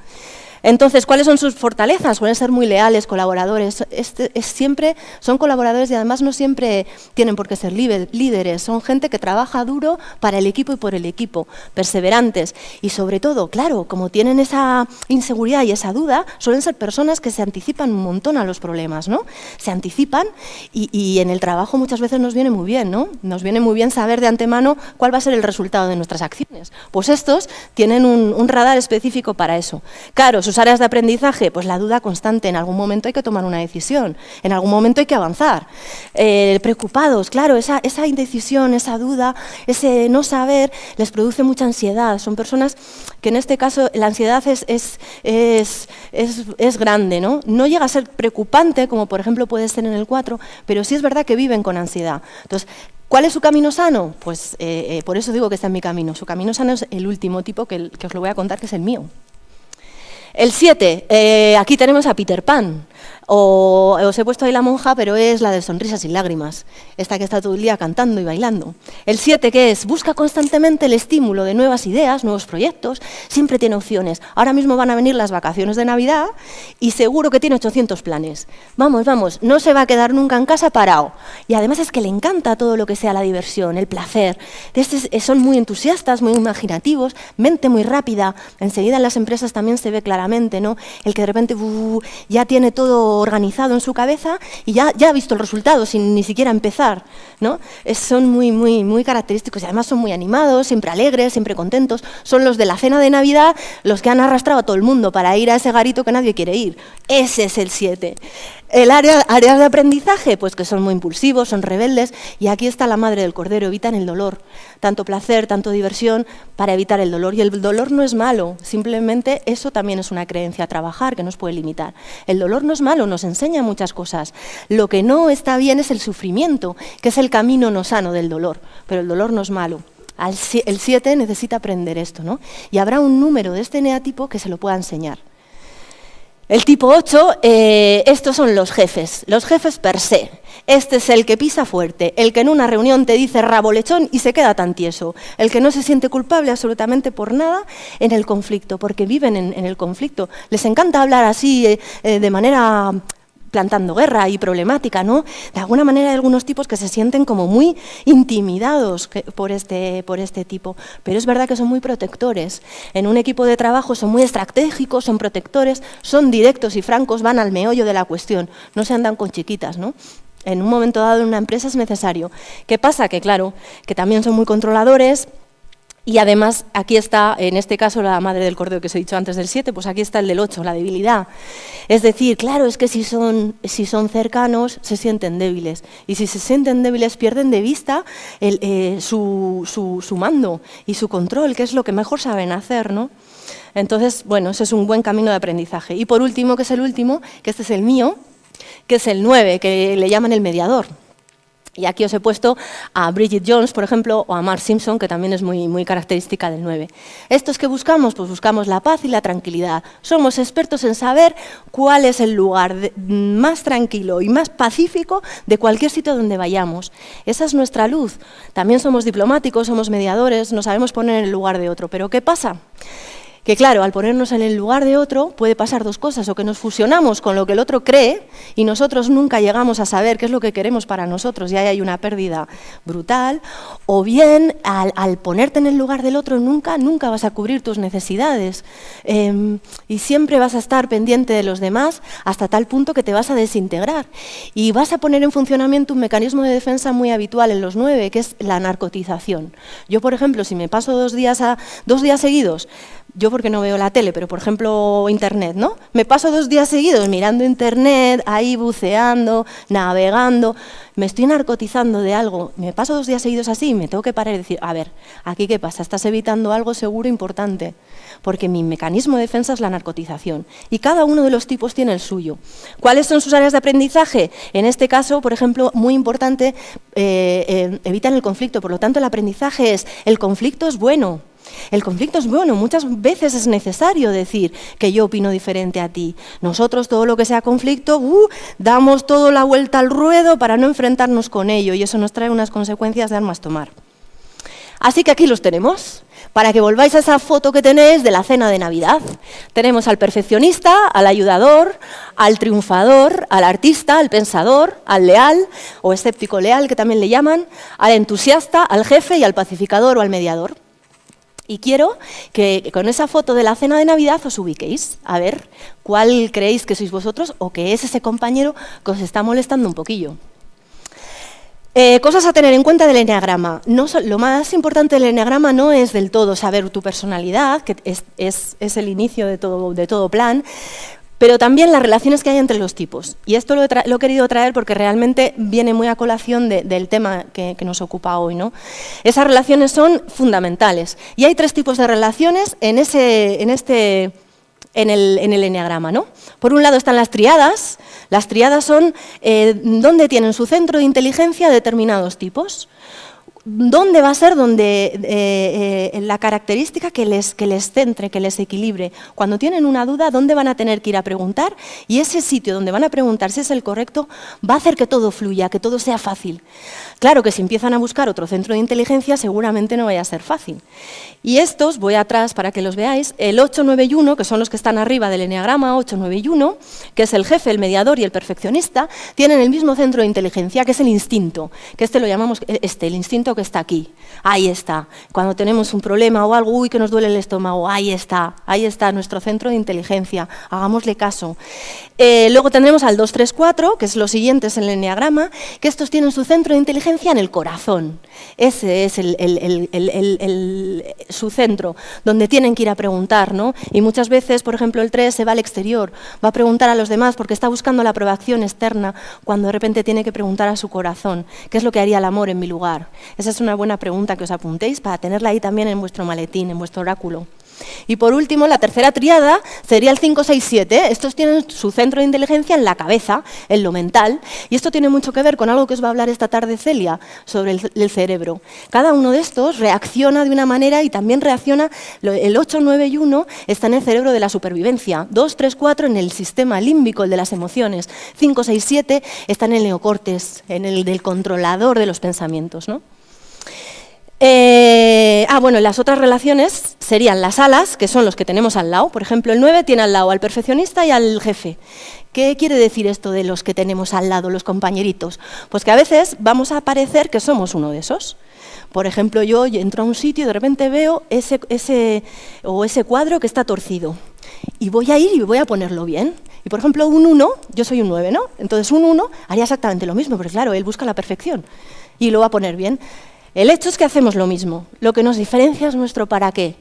Entonces, ¿cuáles son sus fortalezas? Suelen ser muy leales, colaboradores. Siempre son colaboradores y además no siempre tienen por qué ser líderes. Son gente que trabaja duro para el equipo y por el equipo, perseverantes. Y sobre todo, claro, como tienen esa inseguridad y esa duda, suelen ser personas que se anticipan un montón a los problemas, ¿no? Se anticipan y en el trabajo muchas veces nos viene muy bien, ¿no? Nos viene muy bien saber de antemano cuál va a ser el resultado de nuestras acciones. Pues estos tienen un radar específico para eso. Claro, sus áreas de aprendizaje, pues la duda constante, en algún momento hay que tomar una decisión, en algún momento hay que avanzar. Preocupados, claro, esa indecisión, esa duda, ese no saber, les produce mucha ansiedad. Son personas que en este caso la ansiedad es grande, ¿no? No llega a ser preocupante, como por ejemplo puede ser en el 4, pero sí es verdad que viven con ansiedad. Entonces, ¿cuál es su camino sano? Pues por eso digo que está en mi camino. Su camino sano es el último tipo que os lo voy a contar, que es el mío. El 7, aquí tenemos a Peter Pan, os he puesto ahí la monja, pero es la de Sonrisas y Lágrimas, esta que está todo el día cantando y bailando. El 7, ¿qué es? Busca constantemente el estímulo de nuevas ideas, nuevos proyectos, siempre tiene opciones. Ahora mismo van a venir las vacaciones de Navidad y seguro que tiene 800 planes. Vamos, no se va a quedar nunca en casa parado. Y además es que le encanta todo lo que sea la diversión, el placer. Son muy entusiastas, muy imaginativos, mente muy rápida. Enseguida en las empresas también se ve claramente, ¿no? El que de repente ya tiene todo organizado en su cabeza y ya ha visto el resultado sin ni siquiera empezar, ¿no? Son muy característicos y además son muy animados, siempre alegres, siempre contentos. Son los de la cena de Navidad los que han arrastrado a todo el mundo para ir a ese garito que nadie quiere ir. Ese es el 7. El áreas de aprendizaje, pues que son muy impulsivos, son rebeldes, y aquí está la madre del cordero, evitan el dolor. Tanto placer, tanto diversión, para evitar el dolor. Y el dolor no es malo, simplemente eso también es una creencia a trabajar que nos puede limitar. El dolor no es malo, nos enseña muchas cosas. Lo que no está bien es el sufrimiento, que es el camino no sano del dolor, pero el dolor no es malo. El 7 necesita aprender esto, ¿no? Y habrá un número de este eneatipo que se lo pueda enseñar. El tipo 8, estos son los jefes per se. Este es el que pisa fuerte, el que en una reunión te dice rabo lechón y se queda tan tieso, el que no se siente culpable absolutamente por nada en el conflicto, porque viven en el conflicto. Les encanta hablar así de manera plantando guerra y problemática, ¿no? De alguna manera hay algunos tipos que se sienten como muy intimidados por este tipo, pero es verdad que son muy protectores. En un equipo de trabajo son muy estratégicos, son protectores, son directos y francos, van al meollo de la cuestión, no se andan con chiquitas, ¿no? En un momento dado en una empresa es necesario. ¿Qué pasa? Que claro, que también son muy controladores. Y además, aquí está, en este caso, la madre del cordero que os he dicho antes del 7, pues aquí está el del 8, la debilidad. Es decir, claro, es que si son cercanos, se sienten débiles. Y si se sienten débiles, pierden de vista su mando y su control, que es lo que mejor saben hacer, ¿no? Entonces, bueno, ese es un buen camino de aprendizaje. Y por último, que es el último, que este es el mío, que es el 9, que le llaman el mediador. Y aquí os he puesto a Bridget Jones, por ejemplo, o a Marge Simpson, que también es muy característica del 9. ¿Estos que buscamos? Pues buscamos la paz y la tranquilidad. Somos expertos en saber cuál es el lugar más tranquilo y más pacífico de cualquier sitio donde vayamos. Esa es nuestra luz. También somos diplomáticos, somos mediadores, nos sabemos poner en el lugar de otro. ¿Pero qué pasa? Que claro, al ponernos en el lugar de otro puede pasar dos cosas, o que nos fusionamos con lo que el otro cree y nosotros nunca llegamos a saber qué es lo que queremos para nosotros y ahí hay una pérdida brutal, o bien al ponerte en el lugar del otro nunca vas a cubrir tus necesidades y siempre vas a estar pendiente de los demás hasta tal punto que te vas a desintegrar y vas a poner en funcionamiento un mecanismo de defensa muy habitual en los 9, que es la narcotización. Yo, por ejemplo, si me paso 2 días seguidos, yo porque no veo la tele, pero por ejemplo Internet, ¿no? Me paso 2 días seguidos mirando Internet, ahí buceando, navegando, me estoy narcotizando de algo, me paso 2 días seguidos así y me tengo que parar y decir, a ver, ¿aquí qué pasa? Estás evitando algo seguro importante, porque mi mecanismo de defensa es la narcotización y cada uno de los tipos tiene el suyo. ¿Cuáles son sus áreas de aprendizaje? En este caso, por ejemplo, muy importante, evitan el conflicto, por lo tanto el aprendizaje es, el conflicto es bueno. El conflicto es bueno, muchas veces es necesario decir que yo opino diferente a ti. Nosotros todo lo que sea conflicto, damos toda la vuelta al ruedo para no enfrentarnos con ello y eso nos trae unas consecuencias de armas tomar. Así que aquí los tenemos, para que volváis a esa foto que tenéis de la cena de Navidad. Tenemos al perfeccionista, al ayudador, al triunfador, al artista, al pensador, al leal o escéptico leal que también le llaman, al entusiasta, al jefe y al pacificador o al mediador. Y quiero que con esa foto de la cena de Navidad os ubiquéis, a ver cuál creéis que sois vosotros o que es ese compañero que os está molestando un poquillo. Cosas a tener en cuenta del eneagrama. Lo más importante del eneagrama no es del todo saber tu personalidad, que es el inicio de todo plan, pero también las relaciones que hay entre los tipos. Y esto lo he querido traer porque realmente viene muy a colación del tema que nos ocupa hoy, ¿no? Esas relaciones son fundamentales. Y hay 3 tipos de relaciones en el eneagrama, ¿no? Por un lado están las triadas. Las triadas son donde tienen su centro de inteligencia determinados tipos. ¿Dónde va a ser la característica que les centre, que les equilibre? Cuando tienen una duda, ¿dónde van a tener que ir a preguntar? Y ese sitio donde van a preguntar si es el correcto va a hacer que todo fluya, que todo sea fácil. Claro que si empiezan a buscar otro centro de inteligencia, seguramente no vaya a ser fácil. Y estos, voy atrás para que los veáis, el 8, 9 y 1, que son los que están arriba del eneagrama, 8, 9 y 1, que es el jefe, el mediador y el perfeccionista, tienen el mismo centro de inteligencia, que es el instinto, que lo llamamos el instinto que está aquí. Ahí está. Cuando tenemos un problema o algo, que nos duele el estómago, ahí está nuestro centro de inteligencia, hagámosle caso. Luego tendremos al 2, 3, 4, que es los siguientes en el eneagrama, que estos tienen su centro de inteligencia en el corazón. Ese es su centro, donde tienen que ir a preguntar, ¿no? Y muchas veces, por ejemplo, el 3 se va al exterior, va a preguntar a los demás porque está buscando la aprobación externa, cuando de repente tiene que preguntar a su corazón, ¿qué es lo que haría el amor en mi lugar? Esa es una buena pregunta que os apuntéis para tenerla ahí también en vuestro maletín, en vuestro oráculo. Y por último, la tercera tríada sería el 5, 6, 7. Estos tienen su centro de inteligencia en la cabeza, en lo mental, y esto tiene mucho que ver con algo que os va a hablar esta tarde Celia sobre el cerebro. Cada uno de estos reacciona de una manera y también reacciona, el 8, 9 y 1 está en el cerebro de la supervivencia, 2, 3, 4 en el sistema límbico, el de las emociones, 5, 6, 7 está en el neocortes, en el del controlador de los pensamientos, ¿no? Bueno, las otras relaciones serían las alas, que son los que tenemos al lado. Por ejemplo, el 9 tiene al lado al perfeccionista y al jefe. ¿Qué quiere decir esto de los que tenemos al lado, los compañeritos? Pues que a veces vamos a parecer que somos uno de esos. Por ejemplo, yo entro a un sitio y de repente veo ese cuadro que está torcido. Y voy a ir y voy a ponerlo bien. Y por ejemplo, un 1, yo soy un 9, ¿no? Entonces un 1 haría exactamente lo mismo, porque claro, él busca la perfección y lo va a poner bien. El hecho es que hacemos lo mismo. Lo que nos diferencia es nuestro para qué.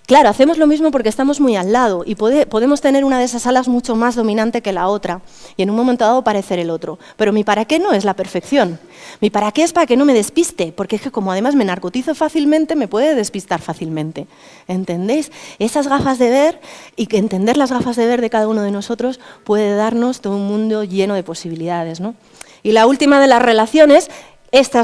Claro, hacemos lo mismo porque estamos muy al lado y podemos tener una de esas alas mucho más dominante que la otra y en un momento dado parecer el otro. Pero mi para qué no es la perfección. Mi para qué es para que no me despiste, porque es que como además me narcotizo fácilmente, me puede despistar fácilmente. ¿Entendéis? Esas gafas de ver y que entender las gafas de ver de cada uno de nosotros puede darnos todo un mundo lleno de posibilidades, ¿no? Y la última de las relaciones. Esta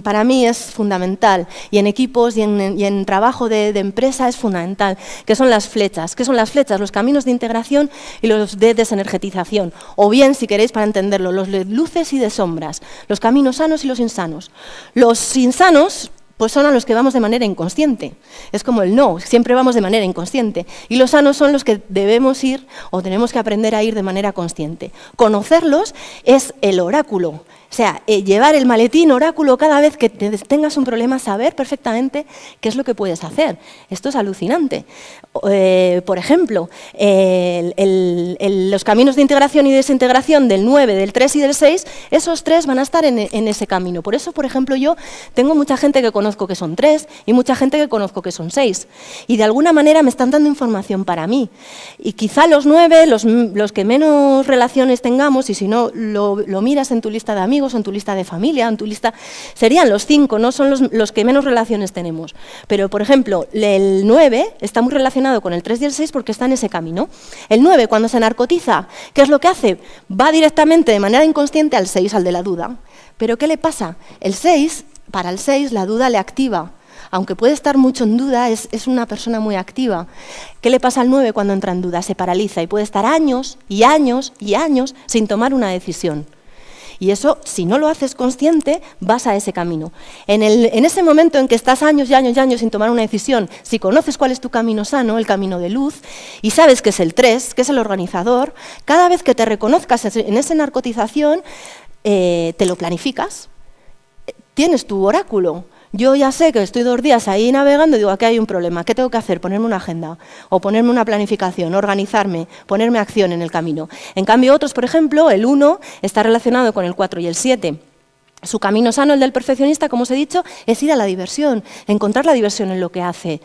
para mí es fundamental y en equipos y en trabajo de empresa es fundamental, que son las flechas. ¿Qué son las flechas? Los caminos de integración y los de desenergetización. O bien, si queréis para entenderlo, los de luces y de sombras, los caminos sanos y los insanos. Los insanos pues son a los que vamos de manera inconsciente. Es como el no, siempre vamos de manera inconsciente. Y los sanos son los que debemos ir o tenemos que aprender a ir de manera consciente. Conocerlos es el oráculo. O sea, llevar el maletín oráculo cada vez que tengas un problema, saber perfectamente qué es lo que puedes hacer. Esto es alucinante. Por ejemplo, los caminos de integración y desintegración del 9, del 3 y del 6, esos 3 van a estar en ese camino. Por eso, por ejemplo, yo tengo mucha gente que conozco que son 3 y mucha gente que conozco que son 6. Y de alguna manera me están dando información para mí. Y quizá los 9, los que menos relaciones tengamos, y si no lo miras en tu lista de amigos, en tu lista de familia, en tu lista, serían los 5, no son los que menos relaciones tenemos. Pero, por ejemplo, el 9 está muy relacionado con el 3 y el 6 porque está en ese camino. El 9, cuando se narcotiza, ¿qué es lo que hace? Va directamente de manera inconsciente al 6, al de la duda. ¿Pero qué le pasa? El 6, para el 6, la duda le activa. Aunque puede estar mucho en duda, es una persona muy activa. ¿Qué le pasa al 9 cuando entra en duda? Se paraliza y puede estar años y años y años sin tomar una decisión. Y eso, si no lo haces consciente, vas a ese camino. En ese momento en que estás años y años y años sin tomar una decisión, si conoces cuál es tu camino sano, el camino de luz, y sabes que es el 3, que es el organizador, cada vez que te reconozcas en esa narcotización, te lo planificas. Tienes tu oráculo. Yo ya sé que estoy 2 días ahí navegando y digo, aquí hay un problema, ¿qué tengo que hacer? Ponerme una agenda o ponerme una planificación, organizarme, ponerme acción en el camino. En cambio, otros, por ejemplo, el 1 está relacionado con el 4 y el 7. Su camino sano, el del perfeccionista, como os he dicho, es ir a la diversión, encontrar la diversión en lo que hace.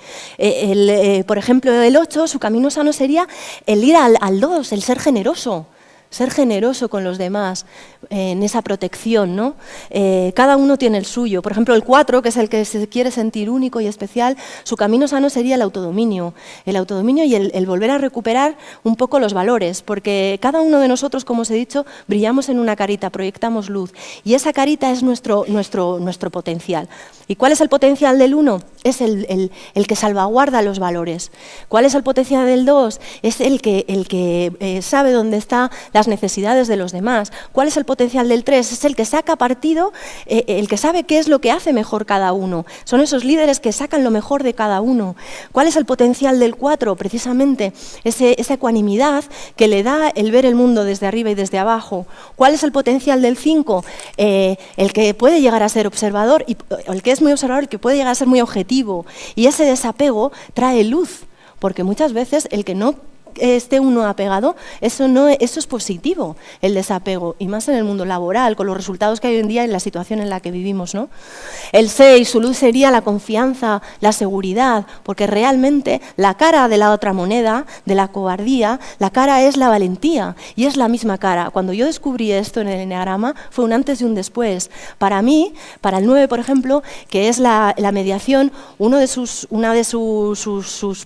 Por ejemplo, el 8, su camino sano sería el ir al 2, el ser generoso. Ser generoso con los demás, en esa protección, ¿no? Cada uno tiene el suyo. Por ejemplo, el 4, que es el que se quiere sentir único y especial, su camino sano sería el autodominio y el volver a recuperar un poco los valores, porque cada uno de nosotros, como os he dicho, brillamos en una carita, proyectamos luz, y esa carita es nuestro potencial. ¿Y cuál es el potencial del 1? Es el que salvaguarda los valores. ¿Cuál es el potencial del 2? Es el que sabe dónde están las necesidades de los demás. ¿Cuál es el potencial del 3? Es el que saca partido, el que sabe qué es lo que hace mejor cada uno. Son esos líderes que sacan lo mejor de cada uno. ¿Cuál es el potencial del 4? Precisamente esa ecuanimidad que le da el ver el mundo desde arriba y desde abajo. ¿Cuál es el potencial del 5? El que puede llegar a ser observador, el que es muy observador y que puede llegar a ser muy objetivo. Y ese desapego trae luz, porque muchas veces el que no esté uno apegado, eso es positivo, el desapego, y más en el mundo laboral, con los resultados que hay hoy en día en la situación en la que vivimos, ¿no? El 6, su luz sería la confianza, la seguridad, porque realmente la cara de la otra moneda, de la cobardía, la cara es la valentía, y es la misma cara. Cuando yo descubrí esto en el eneagrama, fue un antes y un después. Para mí, para el 9, por ejemplo, que es la mediación, uno de sus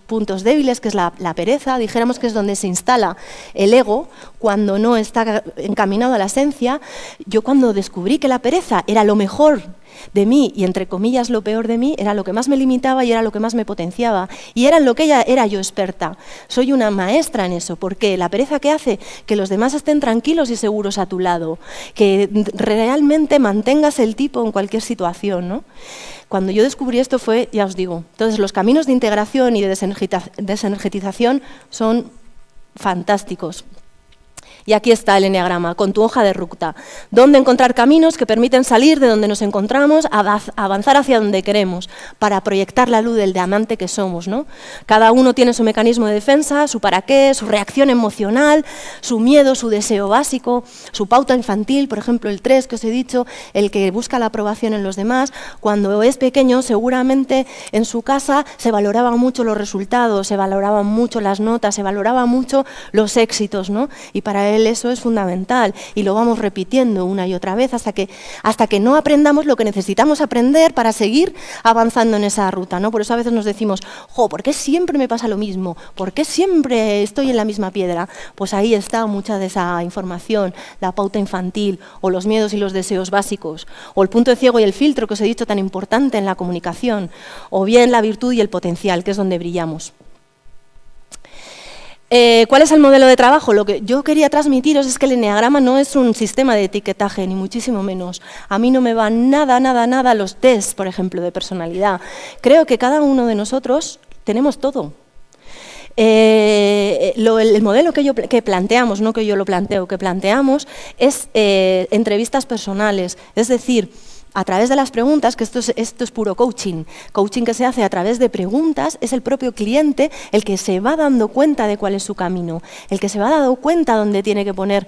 puntos débiles, que es la pereza, dijéramos que es donde se instala el ego cuando no está encaminado a la esencia. Yo cuando descubrí que la pereza era lo mejor de mí y entre comillas lo peor de mí, era lo que más me limitaba y era lo que más me potenciaba y era en lo que era yo experta. Soy una maestra en eso, porque la pereza que hace que los demás estén tranquilos y seguros a tu lado, que realmente mantengas el tipo en cualquier situación, ¿no? Cuando yo descubrí esto fue, ya os digo, entonces los caminos de integración y de desenergetización son fantásticos. Y aquí está el eneagrama, con tu hoja de ruta. Dónde encontrar caminos que permiten salir de donde nos encontramos, avanzar hacia donde queremos, para proyectar la luz del diamante que somos, ¿no? Cada uno tiene su mecanismo de defensa, su para qué, su reacción emocional, su miedo, su deseo básico, su pauta infantil, por ejemplo, el 3 que os he dicho, el que busca la aprobación en los demás. Cuando es pequeño, seguramente en su casa se valoraban mucho los resultados, se valoraban mucho las notas, se valoraban mucho los éxitos, ¿no? Y para él eso es fundamental y lo vamos repitiendo una y otra vez hasta que no aprendamos lo que necesitamos aprender para seguir avanzando en esa ruta, ¿no? Por eso a veces nos decimos, ¿por qué siempre me pasa lo mismo? ¿Por qué siempre estoy en la misma piedra? Pues ahí está mucha de esa información, la pauta infantil o los miedos y los deseos básicos, o el punto de ciego y el filtro que os he dicho tan importante en la comunicación, o bien la virtud y el potencial, que es donde brillamos. ¿Cuál es el modelo de trabajo? Lo que yo quería transmitiros es que el eneagrama no es un sistema de etiquetaje, ni muchísimo menos. A mí no me van nada los tests, por ejemplo, de personalidad. Creo que cada uno de nosotros tenemos todo. El modelo que planteamos, no que yo lo planteo, que planteamos es entrevistas personales, es decir, a través de las preguntas, que esto es puro coaching que se hace a través de preguntas, es el propio cliente el que se va dando cuenta de cuál es su camino, el que se va dando cuenta dónde tiene que poner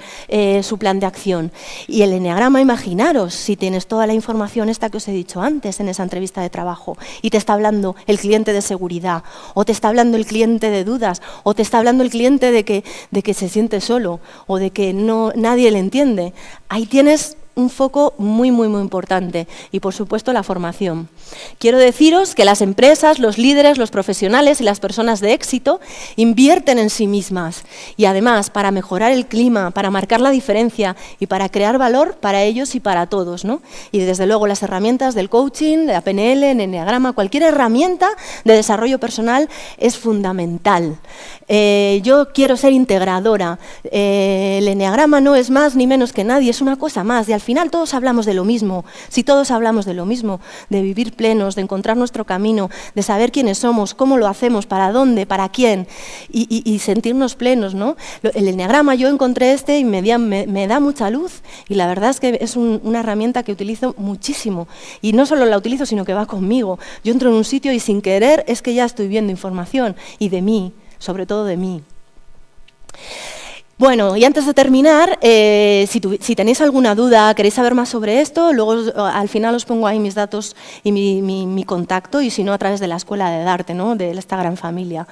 su plan de acción. Y el eneagrama, imaginaros, si tienes toda la información esta que os he dicho antes en esa entrevista de trabajo, y te está hablando el cliente de seguridad, o te está hablando el cliente de dudas, o te está hablando el cliente de que se siente solo, o de que nadie le entiende, ahí tienes un foco muy importante y, por supuesto, la formación. Quiero deciros que las empresas, los líderes, los profesionales y las personas de éxito invierten en sí mismas y, además, para mejorar el clima, para marcar la diferencia y para crear valor para ellos y para todos, ¿no? Y, desde luego, las herramientas del coaching, de la PNL, el eneagrama, cualquier herramienta de desarrollo personal es fundamental. Yo quiero ser integradora. El eneagrama no es más ni menos que nadie, es una cosa más. Y al final todos hablamos de lo mismo. Si todos hablamos de lo mismo, de vivir plenos, de encontrar nuestro camino, de saber quiénes somos, cómo lo hacemos, para dónde, para quién, y sentirnos plenos, ¿no? El eneagrama, yo encontré y me da mucha luz. Y la verdad es que es una herramienta que utilizo muchísimo. Y no solo la utilizo, sino que va conmigo. Yo entro en un sitio y sin querer es que ya estoy viendo información, y de mí, sobre todo de mí. Bueno, y antes de terminar, si tenéis alguna duda, queréis saber más sobre esto, luego al final os pongo ahí mis datos y mi contacto, y si no, a través de la Escuela de Darte, ¿no? De esta gran familia.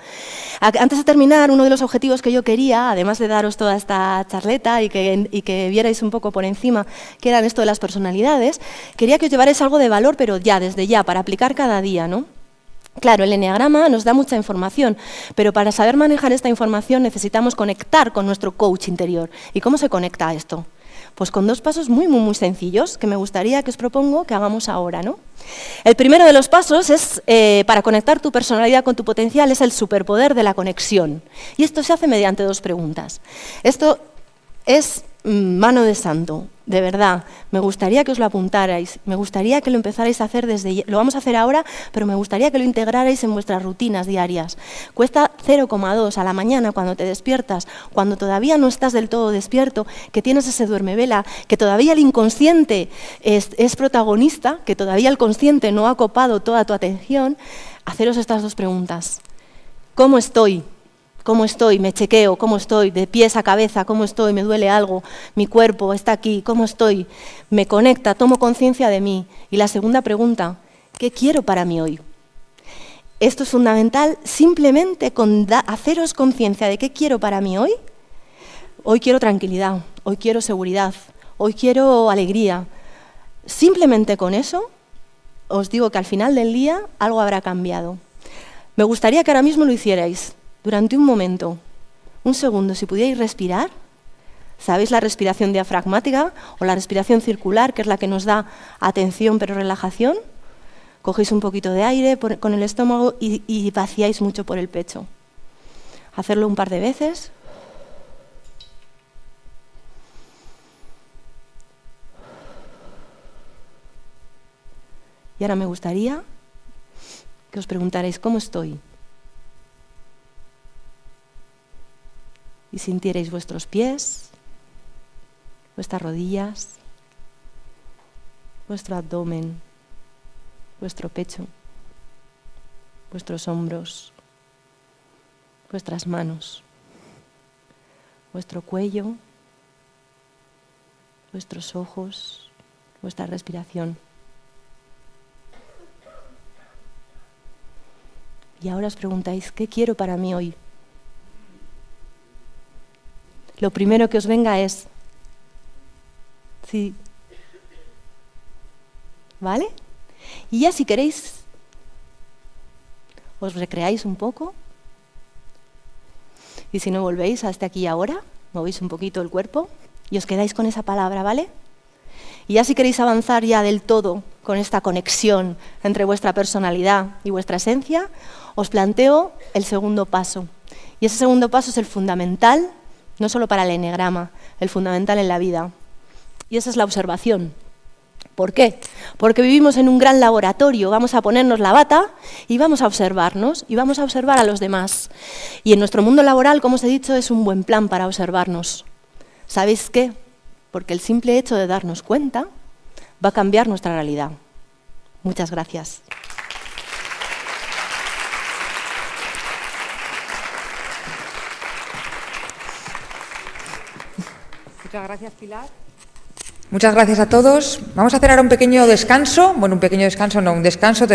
Antes de terminar, uno de los objetivos que yo quería, además de daros toda esta charleta y que vierais un poco por encima qué eran esto de las personalidades, quería que os llevarais algo de valor, pero ya, desde ya, para aplicar cada día, ¿no? Claro, el eneagrama nos da mucha información, pero para saber manejar esta información necesitamos conectar con nuestro coach interior. ¿Y cómo se conecta esto? Pues con dos pasos muy sencillos que me gustaría que os propongo que hagamos ahora, ¿no? El primero de los pasos es, para conectar tu personalidad con tu potencial, es el superpoder de la conexión. Y esto se hace mediante dos preguntas. Esto es mano de santo, de verdad. Me gustaría que os lo apuntarais, me gustaría que lo empezarais a hacer lo vamos a hacer ahora, pero me gustaría que lo integrarais en vuestras rutinas diarias. Cuesta 0,2 a la mañana cuando te despiertas, cuando todavía no estás del todo despierto, que tienes ese duermevela, que todavía el inconsciente es protagonista, que todavía el consciente no ha copado toda tu atención. Haceros estas dos preguntas. ¿Cómo estoy? ¿Cómo estoy? Me chequeo, ¿cómo estoy? De pies a cabeza, ¿cómo estoy? ¿Me duele algo? ¿Mi cuerpo está aquí? ¿Cómo estoy? Me conecta, tomo conciencia de mí. Y la segunda pregunta, ¿qué quiero para mí hoy? Esto es fundamental, simplemente con haceros conciencia de qué quiero para mí hoy. Hoy quiero tranquilidad, hoy quiero seguridad, hoy quiero alegría. Simplemente con eso, os digo que al final del día algo habrá cambiado. Me gustaría que ahora mismo lo hicierais. Durante un momento, un segundo, si pudierais respirar. ¿Sabéis la respiración diafragmática o la respiración circular, que es la que nos da atención pero relajación? Cogéis un poquito de aire con el estómago y vaciáis mucho por el pecho. Hacerlo un par de veces. Y ahora me gustaría que os preguntarais ¿cómo estoy? Y sintierais vuestros pies, vuestras rodillas, vuestro abdomen, vuestro pecho, vuestros hombros, vuestras manos, vuestro cuello, vuestros ojos, vuestra respiración. Y ahora os preguntáis, ¿qué quiero para mí hoy? Lo primero que os venga es, sí, ¿vale? Y ya si queréis, os recreáis un poco. Y si no volvéis hasta aquí y ahora, movéis un poquito el cuerpo y os quedáis con esa palabra, ¿vale? Y ya si queréis avanzar ya del todo con esta conexión entre vuestra personalidad y vuestra esencia, os planteo el segundo paso. Y ese segundo paso es el fundamental, no solo para el enegrama, el fundamental en la vida. Y esa es la observación. ¿Por qué? Porque vivimos en un gran laboratorio, vamos a ponernos la bata y vamos a observarnos y vamos a observar a los demás. Y en nuestro mundo laboral, como os he dicho, es un buen plan para observarnos. ¿Sabéis qué? Porque el simple hecho de darnos cuenta va a cambiar nuestra realidad. Muchas gracias. Muchas gracias, Pilar. Muchas gracias a todos. Vamos a hacer ahora un pequeño descanso. Bueno, un pequeño descanso, no, un descanso.